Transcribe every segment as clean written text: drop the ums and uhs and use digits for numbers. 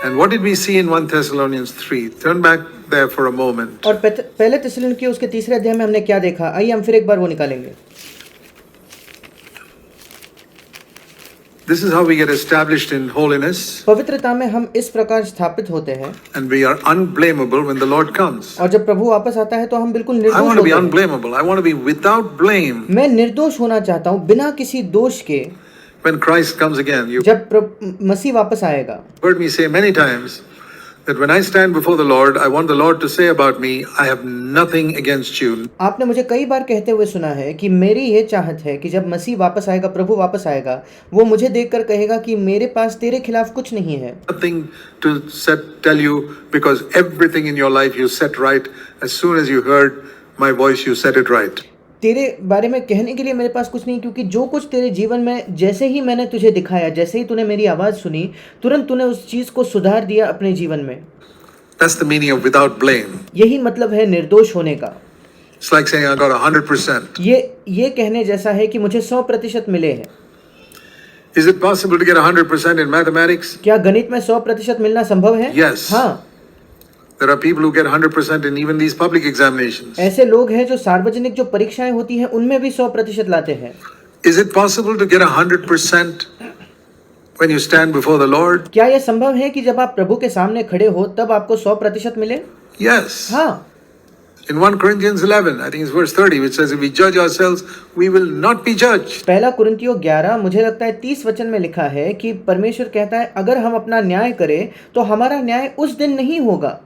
And what did we see in 1 Thessalonians 3? Turn back there for a moment. और पहले थिस्सलुनीकियों उसके तीसरे अध्याय में हमने क्या देखा, आइए हम फिर एक बार वो निकालेंगे। This is how we get established in holiness. पवित्रता में हम इस प्रकार स्थापित होते हैं। And we are unblameable when the Lord comes. और जब प्रभु वापस आता है तो हम बिल्कुल निर्दोष I want to be होते हैं। unblameable. I want to be without blame. मैं निर्दोष होना चाहता हूँ, बिना किसी दोष के। When Christ comes again, you जब मसीह वापस आएगा। heard me say many times that when I stand before the Lord, I want the Lord to say about me, I have nothing against you. आपने मुझे कई बार कहते हुए सुना है कि मेरी ये चाहत है कि जब मसीह वापस आएगा, प्रभु वापस आएगा, वो मुझे देखकर कहेगा कि मेरे पास तेरे खिलाफ कुछ नहीं है। Nothing to tell you, because everything in your life you set right. As soon as you heard my voice, you set it right. तेरे बारे में कहने के लिए मेरे पास कुछ नहीं, क्योंकि जो कुछ तेरे जीवन में जैसे ही मैंने तुझे दिखाया, जैसे ही तूने मेरी आवाज़ सुनी, तुरंत तूने उस चीज़ को सुधार दिया अपने जीवन में। That's the meaning of without blame. यही मतलब है निर्दोष होने का। It's like saying I got 100%. ये कहने जैसा है कि मुझे 100% मिले हैं। Is it possible to get 100% in mathematics? क्या गणित में 100% मिलना संभव है? Yes. हाँ। There are people who get 100% in even these public examinations. ऐसे लोग हैं जो सार्वजनिक जो परीक्षाएं होती हैं उनमें भी 100% लाते हैं। Is it possible to get 100% when you stand before the Lord? क्या यह संभव है कि जब आप प्रभु के सामने खड़े हो तब आपको 100% मिले? Yes. हाँ। In 1 Corinthians 11, I think it's verse 30, which says, if we judge ourselves, we will not be judged. पहला कुरिन्थियों 11 मुझे लगता है 30 वचन में लिखा है कि परमेश्वर कहता है अगर हम अपना न्याय करें तो हमारा न्याय उस दिन नहीं होगा।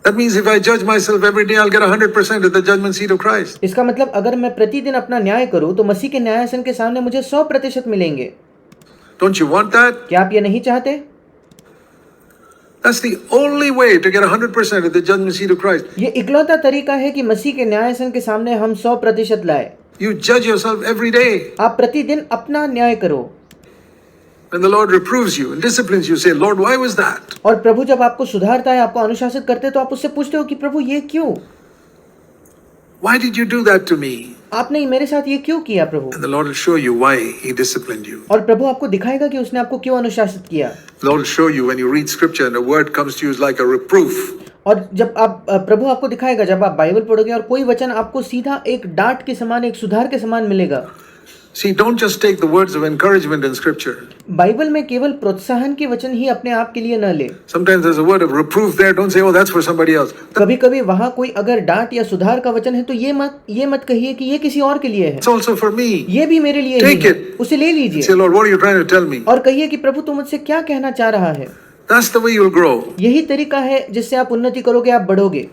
That means if I judge myself every day, I'll get 100% at the judgment seat of Christ. इसका मतलब अगर मैं प्रतिदिन अपना न्याय करूं तो मसीह के न्यायासन के सामने मुझे 100% मिलेंगे। Don't you want that? क्या आप ये नहीं चाहते? That's the only way to get 100% at the judgment seat of Christ. ये इकलौता तरीका है कि मसीह के न्यायासन के सामने हम 100% लाए। You judge yourself every day. आप प्रतिदिन अपना न्याय करो। When the Lord reproves you and disciplines you, say, Lord, why was that? और प्रभु जब आपको सुधारता है, आपको अनुशासित करते हैं, तो आप उससे पूछते हो कि प्रभु ये क्यों? Why did you do that to me? आपने मेरे साथ ये क्यों किया प्रभु? And the Lord will show you why He disciplined you. और प्रभु आपको दिखाएगा कि उसने आपको क्यों अनुशासित किया। The Lord will show you when you read Scripture and a word comes to you is like a reproof. और जब आप प्रभु आपको दिखाएगा जब आप बाइबल पढ़ोगे और कोई वचन आपको सीधा एक डांट के समान, एक सुधार के समान मिलेगा। See, don't just take the words of encouragement in Scripture. Bible में केवल प्रोत्साहन के वचन ही अपने आप के लिए न ले। Sometimes there's a word of reproof there. Don't say, oh, that's for somebody else. कभी-कभी वहाँ कोई अगर डांट या सुधार का वचन है तो ये मत कहिए कि ये किसी और के लिए है। It's also for me. ये भी मेरे लिए Take ही है। it. उसे ले लीजिए। Say, Lord, what are you trying to tell me? और कहिए कि प्रभु तू मुझसे क्या कहना चाह रहा है। That's the way you'll grow. यही तरीका है जिससे आप उन्नति करोगे, आप बढ़ोगे।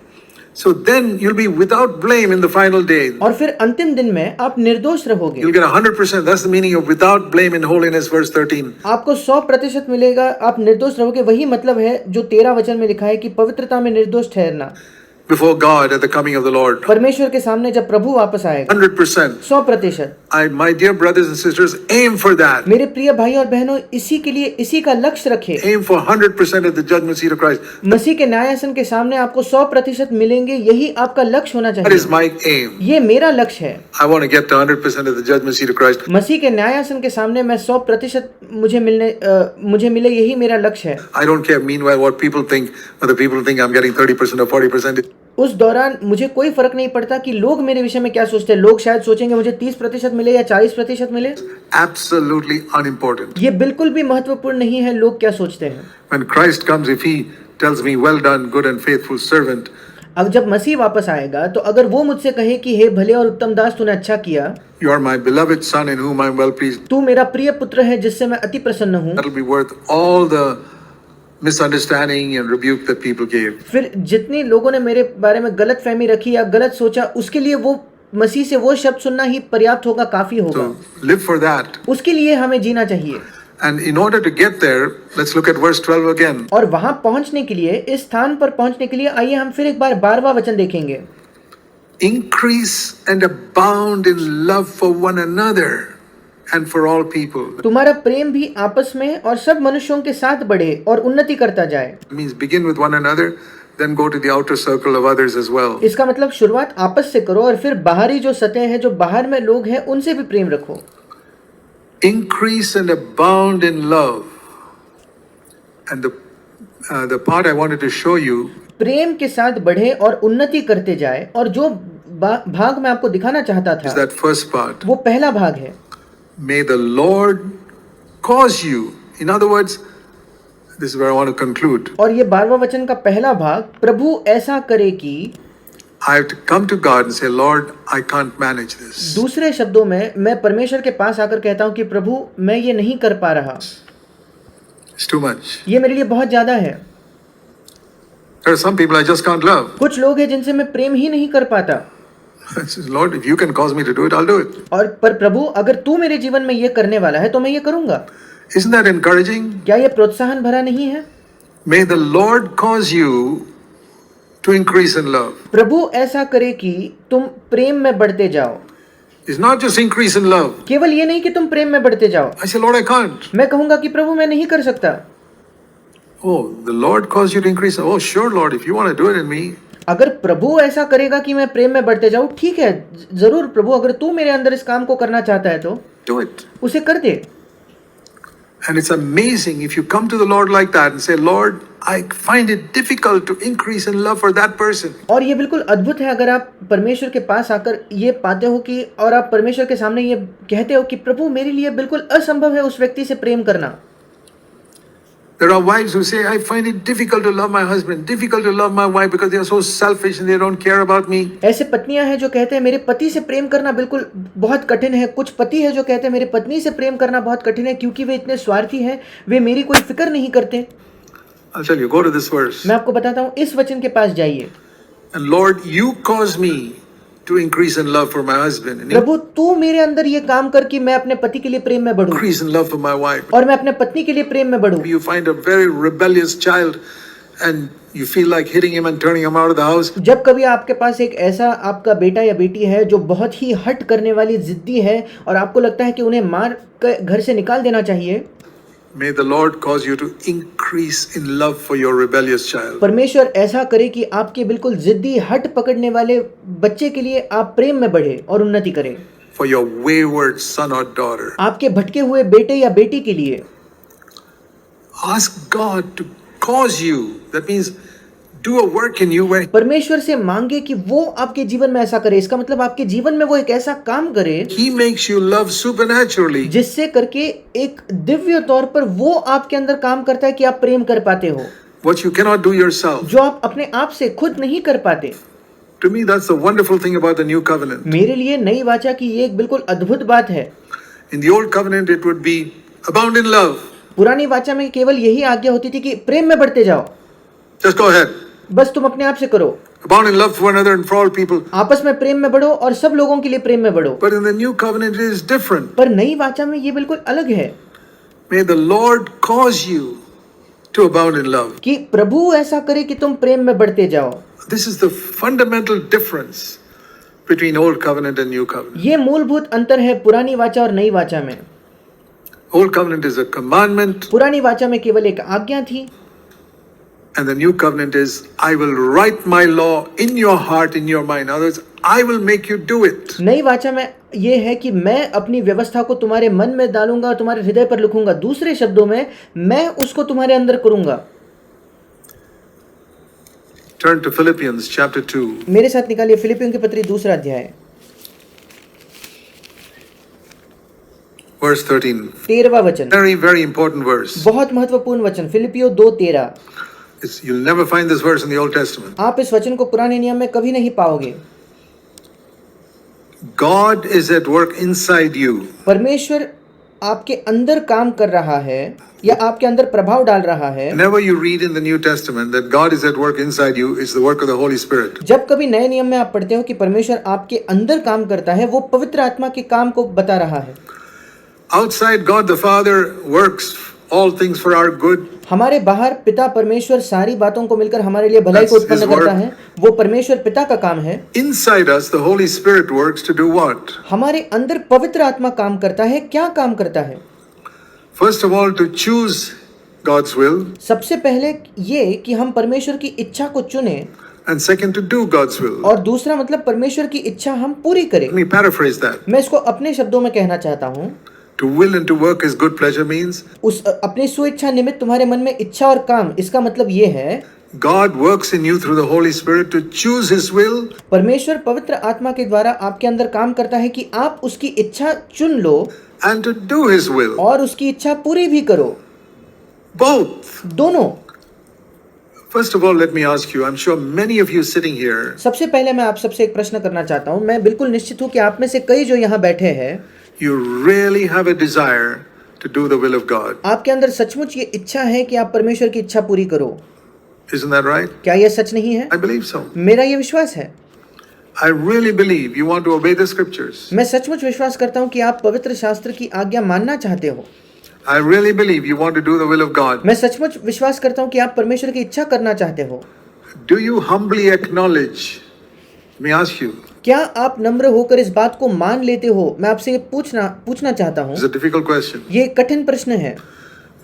So then you'll be without blame in the final day. और फिर अंतिम दिन में आप निर्दोष रहोगे। You'll get 100%. That's the meaning of without blame in holiness, verse 13. आपको 100% मिलेगा, आप निर्दोष रहोगे। वही मतलब है जो 13 वचन में लिखा है कि पवित्रता में निर्दोष ठहरना। Before God at the coming of the Lord. परमेश्वर के सामने जब प्रभु वापस आएगा। 100%. 100%। My dear brothers and sisters, aim for that. मेरे प्रिय भाई और बहनों, इसी के लिए इसी का लक्ष्य रखें। Aim for 100% at the judgment seat of Christ. मसीह के न्यायासन के सामने आपको 100% मिलेंगे, यही आपका लक्ष्य होना That is चाहिए। my aim. ये मेरा लक्ष्य है। I want to get to 100% at the judgment seat of Christ. मसीह के न्यायासन के सामने मैं 100% मुझे मिले, यही मेरा लक्ष्य है। I don't care meanwhile what people think, whether people think I'm getting 30% or 40%. उस दौरान मुझे कोई फर्क नहीं पड़ता कि लोग मेरे विषय में क्या सोचते हैं। लोग शायद सोचेंगे मुझे 30% मिले या 40% मिले। Absolutely unimportant. ये बिल्कुल भी महत्वपूर्ण नहीं है लोग क्या सोचते हैं। When Christ comes, if He tells me, well done, good and faithful servant, अब जब मसीह वापस आएगा तो अगर वो मुझसे कहे कि हे भले और उत्तम दास, तूने अच्छा किया, you are my beloved son in whom I am well pleased, तू मेरा प्रिय पुत्र है जिससे मैं अति प्रसन्न हूँ, that'll be worth all the misunderstanding and rebuke that people gave. फिर जितनी लोगों ने मेरे बारे में गलत फहमी रखी या गलत सोचा, उसके लिए वो मसीह से वो शब्द सुनना ही पर्याप्त होगा, काफी होगा। So live for that. उसके लिए हमें जीना चाहिए। And in order to get there, let's look at verse 12 again. और वहां पहुंचने के लिए, इस स्थान पर पहुंचने के लिए आइए हम फिर एक बार 12वां वचन देखेंगे। Increase and abound in love for one another and for all people. तुम्हारा प्रेम भी आपस में और सब मनुष्यों के साथ बढ़े और उन्नति करता जाए। It means begin with one another, then go to the outer circle of others as well. इसका मतलब शुरुआत आपस से करो और फिर बाहरी जो सतह है, जो बाहर में लोग हैं, उनसे भी प्रेम रखो। Increase and abound in love And the part I wanted to show you प्रेम के साथ बढ़े और उन्नति करते जाए, और जो भाग मैं आपको दिखाना चाहता is था that first part. वो पहला भाग है। May the Lord cause you. In other words, this is where I want to conclude. और ये 12वां वचन का पहला भाग, प्रभु ऐसा करे कि, I have to come to God and say, Lord, I can't manage this. दूसरे शब्दों में मैं परमेश्वर के पास आकर कहता हूँ कि प्रभु मैं ये नहीं कर पा रहा, It's too much. ये मेरे लिए बहुत ज्यादा है। There are some people I just can't love. कुछ लोग हैं जिनसे मैं प्रेम ही नहीं कर पाता। I says, Lord, if you can cause me to do it, I'll do it. और पर प्रभु अगर तू मेरे जीवन में ये करने वाला है तो मैं ये करूंगा। Isn't that encouraging? क्या ये प्रोत्साहन भरा नहीं है? May the Lord cause you to increase in love. प्रभु ऐसा करे कि तुम प्रेम में बढ़ते जाओ। It's not just increase in love. केवल ये नहीं कि तुम प्रेम में बढ़ते जाओ। I say, Lord, I can't. मैं कहूंगा कि प्रभु मैं नहीं कर सकता। Oh, the Lord caused you to increase. Oh, sure, Lord, if you want to do it in me, अगर प्रभु ऐसा करेगा कि मैं प्रेम में बढ़ते जाऊं, ठीक है, जरूर प्रभु, अगर तू मेरे अंदर इस काम को करना चाहता है तो do it. उसे कर दे। And it's amazing if you come to the Lord like that and say, Lord, I find it difficult to increase in love for that person. और ये बिल्कुल अद्भुत है अगर आप परमेश्वर के पास आकर ये पाते हो कि, और आप परमेश्वर के सामने ये कहते हो कि प्रभु मेरे लिए बिल्कुल असंभव है उस व्यक्ति से प्रेम करना। There are wives who say, I find it difficult to love my husband, difficult to love my wife because they are so selfish and they don't care about me. ऐसे पत्नियां हैं जो कहते हैं मेरे पति से प्रेम करना बिल्कुल बहुत कठिन है। कुछ पति है जो कहते हैं मेरे पत्नी से प्रेम करना बहुत कठिन है क्योंकि वे इतने स्वार्थी हैं, वे मेरी कोई फिक्र नहीं करते। I'll tell you, go to this verse. मैं आपको बताता हूँ, इस वचन के पास जाइए। And Lord, you cause me to increase in love for my husband and प्रभु तू मेरे अंदर ये काम कर कि मैं अपने पति के लिए प्रेम में बढ़ूं increase in love for my wife. और मैं अपने पत्नी के लिए प्रेम में बढ़ूं। You find a very rebellious child and you feel like hitting him and turning him out of the house. जब कभी आपके पास एक ऐसा आपका बेटा या बेटी है जो बहुत ही हट करने वाली जिद्दी है और आपको लगता है कि उन्हें मार कर घर से निकाल देना चाहिए, May the Lord cause you to increase in love for your rebellious child. परमेश्वर ऐसा करे कि आपके बिल्कुल जिद्दी हट पकड़ने वाले बच्चे के लिए आप प्रेम में बढ़े और उन्नति करें। For your wayward son or daughter. आपके भटके हुए बेटे या बेटी के लिए Ask God to cause you. That means do a work in you where परमेश्वर से मांगे कि वो आपके जीवन में ऐसा करे। इसका मतलब आपके जीवन में वो एक ऐसा काम करे He makes you love supernaturally. जिससे करके एक दिव्य तौर पर वो आपके अंदर काम करता है कि आप प्रेम कर पाते हो, What you cannot do yourself. जो आप अपने आप से खुद नहीं कर पाते। To me, that's the wonderful thing about the new covenant. मेरे लिए नई वाचा की ये एक बिल्कुल अद्भुत बात है। In the old covenant, it would be abound in love. पुरानी वाचा में केवल यही आज्ञा होती थी कि प्रेम में बढ़ते जाओ, Just go ahead. बस तुम अपने आप से करो। Abound in love for one another and for all people. आपस में प्रेम में बढ़ो और सब लोगों के लिए प्रेम में बढ़ो। But in the new covenant, it is different. पर नई वाचा में ये बिल्कुल अलग है May the Lord cause you to abound in love. कि प्रभु ऐसा करे कि तुम प्रेम में बढ़ते जाओ। This is the fundamental difference between old covenant and new covenant. ये मूलभूत अंतर है पुरानी वाचा और नई वाचा में। Old covenant is a commandment, पुरानी वाचा में केवल एक आज्ञा थी and the new covenant is, I will write my law in your heart, in your mind. In other words, I will make you do it. नई वाचा में ये है कि मैं अपनी व्यवस्था को तुम्हारे मन में डालूंगा और तुम्हारे हृदय पर लिखूंगा। दूसरे शब्दों में मैं उसको तुम्हारे अंदर करूंगा। Turn to Philippians chapter 2. मेरे साथ निकालिए फिलिपियों की पत्री दूसरा अध्याय Verse 13. 13वां वचन, Very, very important verse. बहुत महत्वपूर्ण वचन। फिलिपियो 2:13। You'll never find this verse in the Old Testament. आप इस वचन को पुराने नियम में कभी नहीं पाओगे। God is at work inside you. परमेश्वर आपके अंदर काम कर रहा है या आपके अंदर प्रभाव डाल रहा है। Whenever you read in the New Testament that God is at work inside you, it's the work of the Holy Spirit. जब कभी नए नियम में आप पढ़ते हो कि परमेश्वर आपके अंदर काम करता है, वो पवित्र आत्मा के काम को बता रहा है। Outside, God the Father works all things for our good. हमारे बाहर पिता परमेश्वर सारी बातों को मिलकर हमारे लिए भलाई को That's उत्पन्न his करता work. है। वो परमेश्वर पिता का काम है। Inside us, the Holy Spirit works to do what? हमारे अंदर पवित्र आत्मा काम करता है। क्या काम करता है? First of all, to choose God's will, सबसे पहले ये कि हम परमेश्वर की इच्छा को चुने, and second, to do God's will. और दूसरा मतलब परमेश्वर की इच्छा हम पूरी करें। Let me paraphrase that. मैं इसको अपने शब्दों में कहना चाहता हूँ। To will and to work his good pleasure means उस अपनी स्वेच्छा निमित्त तुम्हारे मन में इच्छा और काम, इसका मतलब ये है God works in you through the Holy Spirit to choose his will परमेश्वर पवित्र आत्मा के द्वारा आपके अंदर काम करता है कि आप उसकी इच्छा चुन लो and to do his will. और उसकी इच्छा पूरी भी करो, Both. दोनों। First of all, let me ask you, I'm sure many of you sitting here, सबसे पहले मैं आप सबसे एक प्रश्न करना चाहता हूँ। मैं बिल्कुल निश्चित हूँ कि आप में से कई जो यहाँ बैठे हैं, you really have a desire to do the will of God. आपके अंदर सचमुच ये इच्छा है कि आप परमेश्वर की इच्छा पूरी करो। Isn't that right? क्या यह सच नहीं है? I believe so. मेरा ये विश्वास है। I really believe you want to obey the scriptures. मैं सचमुच विश्वास करता हूँ कि आप पवित्र शास्त्र की आज्ञा मानना चाहते हो। I really believe you want to do the will of God. मैं सचमुच विश्वास करता हूँ कि आप परमेश्वर की इच्छा करना चाहते हो। Do you humbly acknowledge? Let me ask you. क्या आप नम्र होकर इस बात को मान लेते हो? मैं आपसे पूछना चाहता हूँ। It's a difficult question. ये कठिन प्रश्न है।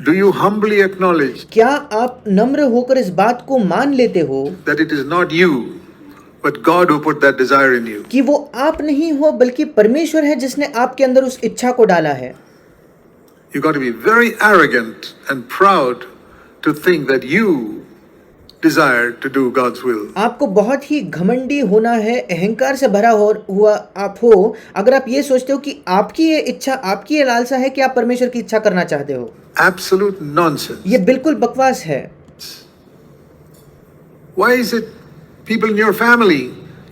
Do you humbly acknowledge क्या आप नम्र होकर इस बात को मान लेते हो that it is not you, but God who put that desire in you? कि वो आप नहीं हो बल्कि परमेश्वर है जिसने आपके अंदर उस इच्छा को डाला है? You got to be very arrogant and proud to think that you desire to do God's will. आपको बहुत ही घमंडी होना है, अहंकार से भरा हुआ आप हो अगर आप ये सोचते हो कि आपकी ये इच्छा, आपकी ये लालसा है कि आप परमेश्वर की इच्छा करना चाहते हो। Absolute nonsense. ये बिल्कुल बकवास है। Why is it people in your family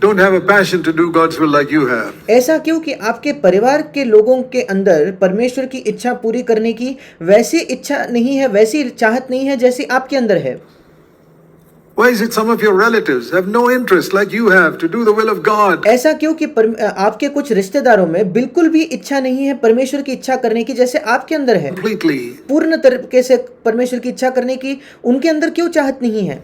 don't have a passion to do God's will like you have? ऐसा क्यों कि आपके परिवार के लोगों के अंदर परमेश्वर की इच्छा पूरी करने की वैसी इच्छा नहीं है, वैसी चाहत नहीं है जैसी आपके अंदर है? Why is it some of your relatives have no interest like you have to do the will of God? ऐसा क्यों कि आपके कुछ रिश्तेदारों में बिल्कुल भी इच्छा नहीं है परमेश्वर की इच्छा करने की जैसे आपके अंदर है? Completely. पूर्ण तरीके से परमेश्वर की इच्छा करने की उनके अंदर क्यों चाहत नहीं है?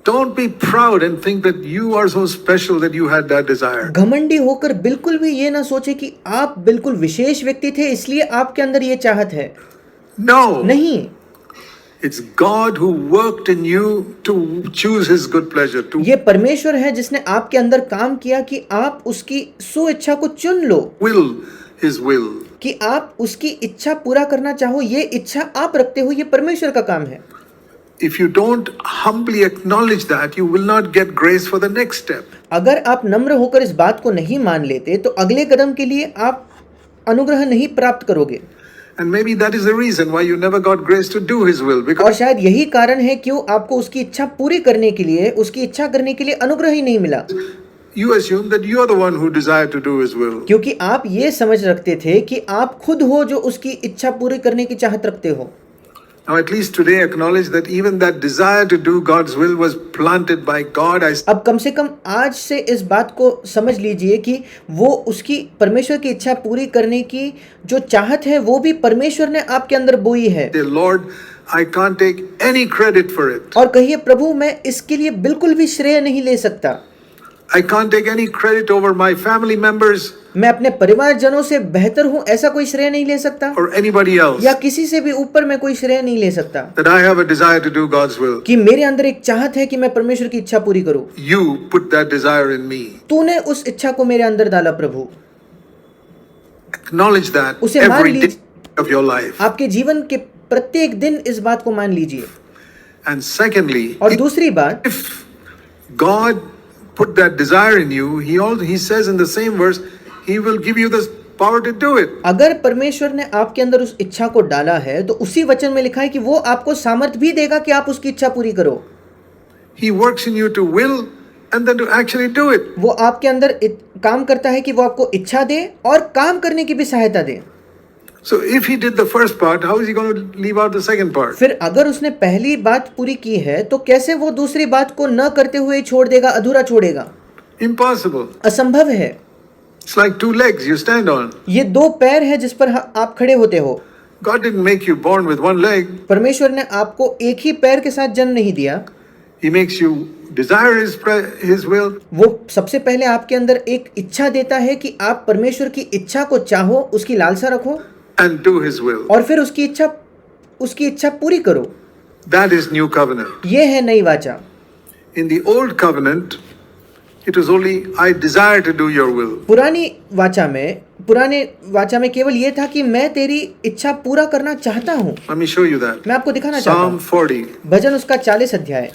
Don't be proud and think that you are so special that you had that desire. घमंडी होकर बिल्कुल भी ये ना सोचे कि आप बिल्कुल विशेष व्यक्ति थे इसलिए आपके अंदर ये चाहत है। No. नहीं, It's God who worked in you to choose his good pleasure. ये परमेश्वर है जिसने आपके अंदर काम किया कि आप उसकी स्वेच्छा को चुन लो, Will his will. कि आप उसकी इच्छा पूरा करना चाहो। ये इच्छा आप रखते हो, ये परमेश्वर का काम है। If you don't humbly acknowledge that, you will not get grace for the next step. अगर आप नम्र होकर इस बात को नहीं मान लेते तो अगले कदम के लिए आप अनुग्रह नहीं प्राप्त करोगे। And maybe that is the reason why you never got grace to do his will. और Because शायद यही कारण है क्यों आपको उसकी इच्छा पूरी करने के लिए, उसकी इच्छा करने के लिए अनुग्रह ही नहीं मिला, you assume that you are the one who desired to do his will. क्योंकि आप ये समझ रखते थे कि आप खुद हो जो उसकी इच्छा पूरी करने की चाहत रखते हो। Now at least today acknowledge that even that desire to do God's will was planted by God. अब कम से कम आज से इस बात को समझ लीजिए कि वो उसकी परमेश्वर की इच्छा पूरी करने की जो चाहत है वो भी परमेश्वर ने आपके अंदर बोई है। Say, Lord, I can't take any credit for it. और कहिए, प्रभु मैं इसके लिए बिल्कुल भी श्रेय नहीं ले सकता। I can't take any credit over my family members मैं अपने परिवारजनों से बेहतर हूँ ऐसा कोई श्रेय नहीं ले सकता, or anybody else. या किसी से भी ऊपर मैं कोई श्रेय नहीं ले सकता That I have a desire to do God's will. कि मेरे अंदर एक चाहत है कि मैं परमेश्वर की इच्छा पूरी करूँ। You put that desire in me. तूने उस इच्छा को मेरे अंदर डाला प्रभु। Acknowledge that उसे मान every day लीजिए। of your life. आपके जीवन के प्रत्येक दिन इस बात को मान लीजिए। And secondly, और दूसरी बात, if God put that desire in you, he says in the same verse, he will give you the power to do it. अगर परमेश्वर ने आपके अंदर उस इच्छा को डाला है तो उसी वचन में लिखा है कि वो आपको सामर्थ भी देगा कि आप उसकी इच्छा पूरी करो। He works in you to will and then to actually do it. वो आपके अंदर काम करता है कि वो आपको इच्छा दे और काम करने की भी सहायता दे। So if he did the first part, how is he going to leave out the second part? फिर अगर उसने पहली बात पूरी की है तो कैसे वो दूसरी बात को न करते हुए छोड़ देगा, अधूरा छोड़ेगा? Impossible. असंभव है। It's like two legs you stand on. ये दो पैर है जिस पर आप खड़े होते हो। God didn't make you born with one leg. परमेश्वर ने आपको एक ही पैर के साथ जन्म नहीं दिया। He makes you desire his will. वो सबसे पहले आपके अंदर एक इच्छा देता है कि आप परमेश्वर की इच्छा को चाहो, उसकी लालसा रखो And do his will. और फिर उसकी इच्छा पूरी करो। That is new covenant. ये है नई वाचा। In the old covenant, it was only, I desire to do your will. पुराने वाचा में केवल ये था कि मैं तेरी इच्छा पूरा करना चाहता हूँ। Let me show you that. मैं आपको दिखाना चाहता Psalm हूँ। 40. भजन उसका 40 अध्याय।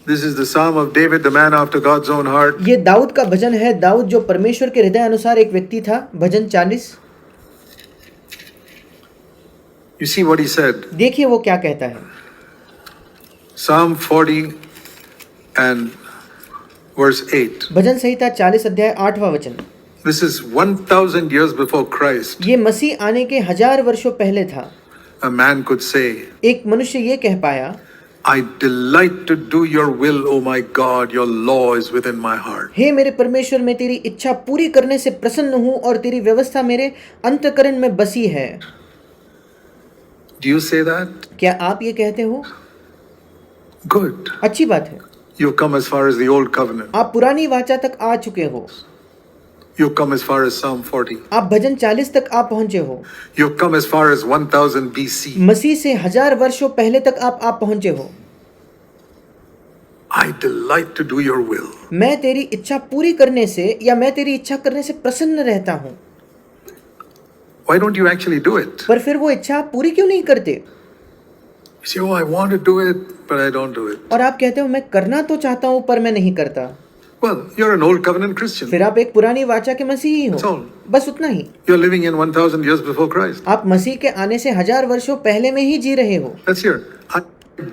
This is the Psalm of David, the man after God's own heart. ये दाऊद का भजन है। दाऊद जो परमेश्वर के हृदय अनुसार एक व्यक्ति था। भजन 40। You see what he said. देखिए वो क्या कहता है। Psalm 40 and verse 8. भजन संहिता 40 अध्याय 8वां वचन। This is 1000 years before Christ. ये मसीह आने के 1000 वर्षों पहले था। A man could say, एक मनुष्य ये कह पाया, I delight to do your will, O my God, your law is within my heart. हे मेरे परमेश्वर, मैं तेरी इच्छा पूरी करने से प्रसन्न हूँ और तेरी व्यवस्था मेरे अंतःकरण में बसी है। Do you say that? क्या आप ये कहते हो? Good. अच्छी बात है। You've come as far as the old covenant. आप पुरानी वाचा तक आ चुके हो। You've come as far as Psalm 40. आप भजन 40 तक आप पहुंचे हो। You've come as far as 1000 BC. मसीह से 1000 वर्षों पहले तक आप पहुंचे हो। I delight to do your will. मैं तेरी इच्छा पूरी करने से या मैं तेरी इच्छा करने से प्रसन्न रहता हूँ। Why don't you actually do it? पर फिर वो इच्छा आप पूरी क्यों नहीं करते? You say, oh, I want to do it, but I don't do it. और आप कहते हो मैं करना तो चाहता हूँ पर मैं नहीं करता। Well, you're an old covenant Christian. फिर आप एक पुरानी वाचा के मसीही That's हो। all. बस उतना ही। You're living in 1000 years before Christ. आप मसीह के आने से 1000 वर्षों पहले में ही जी रहे हो। That's here. I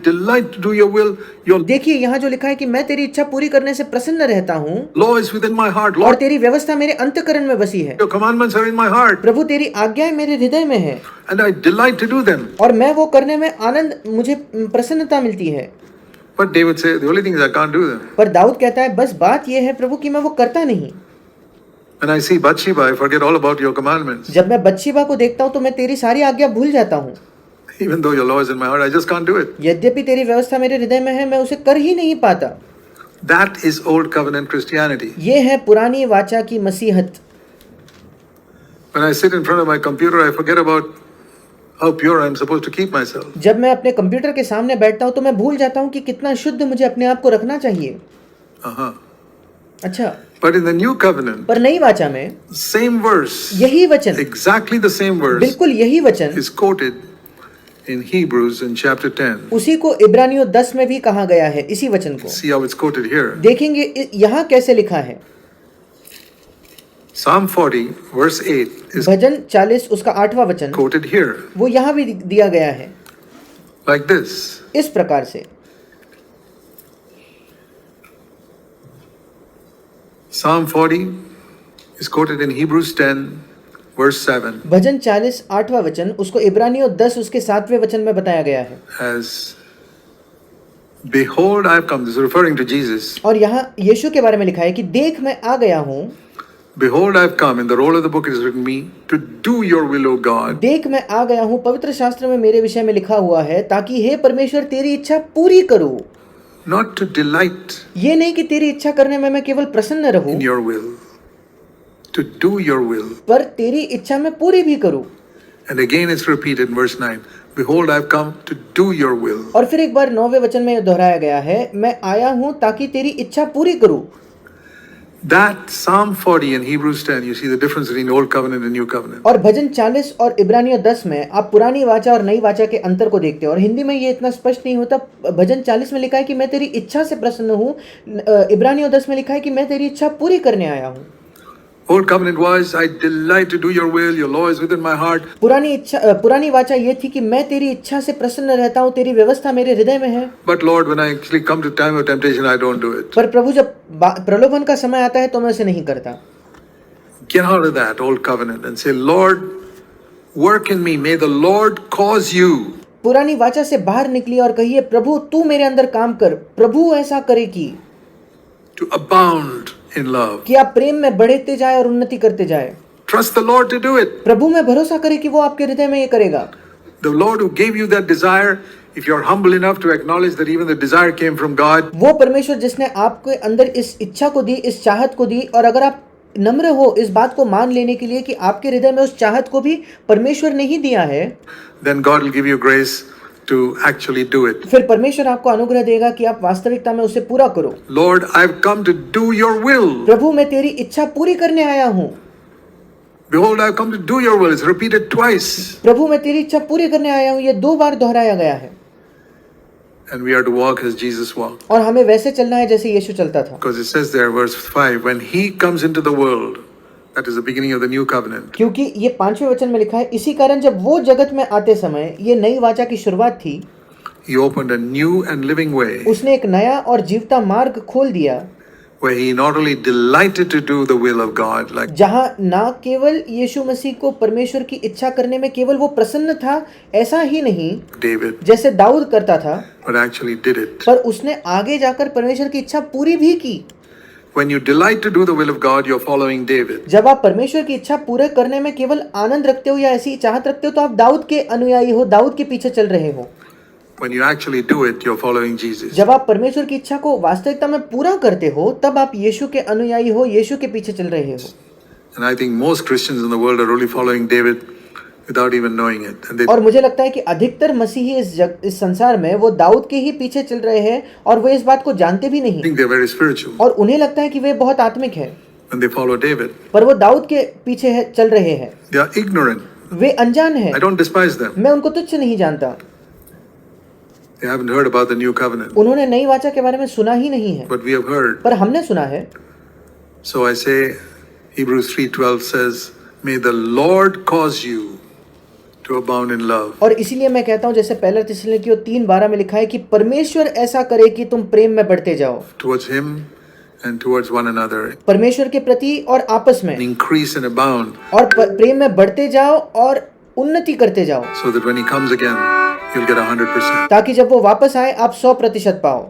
delight to do your will. Your देखिए यहाँ जो लिखा है कि मैं तेरी इच्छा पूरी करने से प्रसन्न रहता हूँ law is within my heart. और Lord, तेरी व्यवस्था मेरे अंतःकरण में बसी है। your commandments are in my heart, प्रभु तेरी आज्ञाएं मेरे हृदय में है and I delight to do them. और मैं वो करने में आनंद, मुझे प्रसन्नता मिलती है। But David said, the only thing is I can't do them. पर दाऊद कहता है बस बात यह है प्रभु कि मैं वो करता नहीं। When I see Bathsheba, I forget all about your commandments. जब मैं बत्शीबा को देखता हूँ तो मैं तेरी सारी आज्ञा भूल जाता हूँ। Even though your law is in my heart, I just can't do it. यद्यपि तेरी व्यवस्था मेरे हृदय में है, मैं उसे कर ही नहीं पाता। That is old covenant Christianity. ये है पुरानी वाचा की मसीहत। When I sit in front of my computer, I forget about how pure I'm supposed to keep myself. जब मैं अपने कंप्यूटर के सामने बैठता हूँ तो मैं भूल जाता हूँ कि कितना शुद्ध मुझे अपने आप को रखना चाहिए। Uh-huh. अच्छा, But in the new covenant, पर नई वाचा में same verse, यही वचन, exactly the same verse, बिल्कुल यही वचन is quoted in Hebrews in chapter 10. उसी को इब्रानियों 10 में भी कहा गया है, इसी वचन को। See how it's quoted here. देखेंगे यहाँ कैसे लिखा है। Psalm 40 verse 8 is भजन 40 उसका 8वां वचन quoted here वो यहाँ भी दिया गया है like this. इस प्रकार से। Psalm 40 is quoted in Hebrews 10 verse 7 भजन 40 8वां वचन उसको इब्रानियों 10 उसके 7वें वचन में बताया गया है। as behold I have come. This is referring to Jesus. और यहाँ यीशु के बारे में लिखा है कि देख मैं आ गया हूँ। Behold I have come. In the roll of the book it is written me to do your will, O God. देख मैं आ गया हूँ पवित्र शास्त्र में मेरे विषय में लिखा हुआ है ताकि हे परमेश्वर तेरी इच्छा पूरी करूँ। Not to delight ये नहीं कि तेरी इच्छा करने में मैं केवल प्रसन्न रहूँ, in your will, to do your will. पर तेरी इच्छा मैं पूरी भी करूँ। And again it's repeated in verse 9. Behold I have come to do your will. और फिर एक बार 9वें वचन में दोहराया गया है मैं आया हूँ ताकि तेरी इच्छा पूरी करूँ। That Psalm 40 and Hebrews 10, you see the difference between Old Covenant and New Covenant. और भजन 40 और इब्रानियों 10 में आप पुरानी वाचा और नई वाचा के अंतर को देखते हो और हिंदी में ये इतना स्पष्ट नहीं होता। भजन 40 में लिखा है कि मैं तेरी इच्छा से प्रसन्न हूँ, इब्रानियों 10 में लिखा है कि मैं तेरी इच्छा पूरी करने आया हूँ। Old Covenant was, I delight to do your will, your law is within my heart. पुरानी वाचा ये थी कि मैं तेरी इच्छा से प्रसन्न रहता हूँ, तेरी व्यवस्था मेरे हृदय में है। But Lord, when I actually come to time of temptation, I don't do it. पर प्रभु जब प्रलोभन का समय आता है तो मैं उसे नहीं करता। Get out of that Old Covenant and say, Lord, work in me. May the Lord cause you पुरानी वाचा से बाहर निकलिए और कहिए प्रभु तू मेरे अंदर काम कर, प्रभु ऐसा करे कि to abound in love. कि आप प्रेम में बढ़ते जाए और उन्नति करते जाए। Trust the Lord to do it. प्रभु में भरोसा करे कि वो आपके हृदय में ये करेगा। The Lord who gave you that desire, if you're humble enough to acknowledge that even the desire came from God, वो परमेश्वर जिसने आपके अंदर इस इच्छा को दी, इस चाहत को दी, और अगर आप नम्र हो इस बात को मान लेने के लिए कि आपके हृदय में उस चाहत को भी परमेश्वर ने ही दिया है, then God will give you grace to actually do it. फिर परमेश्वर आपको अनुग्रह देगा कि आप वास्तविकता में उसे पूरा करो। Lord, I've come to do your will. प्रभु मैं तेरी इच्छा पूरी करने आया हूँ। Behold, I've come to do your will. It's repeated twice. प्रभु मैं तेरी इच्छा पूरी करने आया हूँ, ये 2 बार दोहराया गया है। And we are to walk as Jesus walked. और हमें वैसे चलना है जैसे यीशु चलता था। Because it says there, verse 5, when he comes into the world, that is the beginning of the new covenant. क्योंकि ये 5वें वचन में लिखा है, इसी कारण जब वो जगत में आते समय ये नई वाचा की शुरुआत थी, He opened a new and living way, उसने एक नया और जीवता मार्ग खोल दिया, where he not only delighted to do the will of God, like जहाँ ना केवल यीशु मसीह को परमेश्वर की इच्छा करने में केवल वो प्रसन्न था, ऐसा ही नहीं David, जैसे दाऊद करता था, but actually did it. पर उसने आगे जाकर परमेश्वर की इच्छा पूरी भी की। When you delight to do the will of God, you're following David. जब आप परमेश्वर की इच्छा पूरे करने में केवल आनंद रखते हो या ऐसी चाहत रखते हो, तो आप दाऊद के अनुयायी हो, दाऊद के पीछे चल रहे हो। When you actually do it, you're following Jesus. जब आप परमेश्वर की इच्छा को वास्तविकता में पूरा करते हो, तब आप यीशु के अनुयायी हो, यीशु के पीछे चल रहे हो। And I think most Christians in the world are really following David without even knowing it. And they और मुझे लगता है कि अधिकतर मसीही इस संसार में वो दाऊद के ही पीछे चल रहे हैं और वो इस बात को जानते भी नहीं, think they're very spiritual और उन्हें लगता है कि वे बहुत आत्मिक है, when they follow David. पर वो दाऊद के पीछे चल रहे हैं। They are ignorant. वे अनजान हैं। I don't despise them. मैं उनको तुच्छ नहीं जानता। They haven't heard about the new covenant. उन्होंने नई वाचा के बारे में सुना ही नहीं है, But we have heard. पर हमने सुना है। So I say, Hebrews 3:12 says, may the Lord cause you to abound in love. और इसीलिए मैं कहता हूँ, जैसे पहला थिस्सलुनीकियों 3:12 में लिखा है कि परमेश्वर ऐसा करे कि तुम प्रेम में बढ़ते जाओ, Towards him and towards one another. परमेश्वर के प्रति और आपस में, And increase and abound, और प्रेम में बढ़ते जाओ और उन्नति करते जाओ, so that when he comes again, you'll get 100%. ताकि जब वो वापस आए आप 100% पाओ।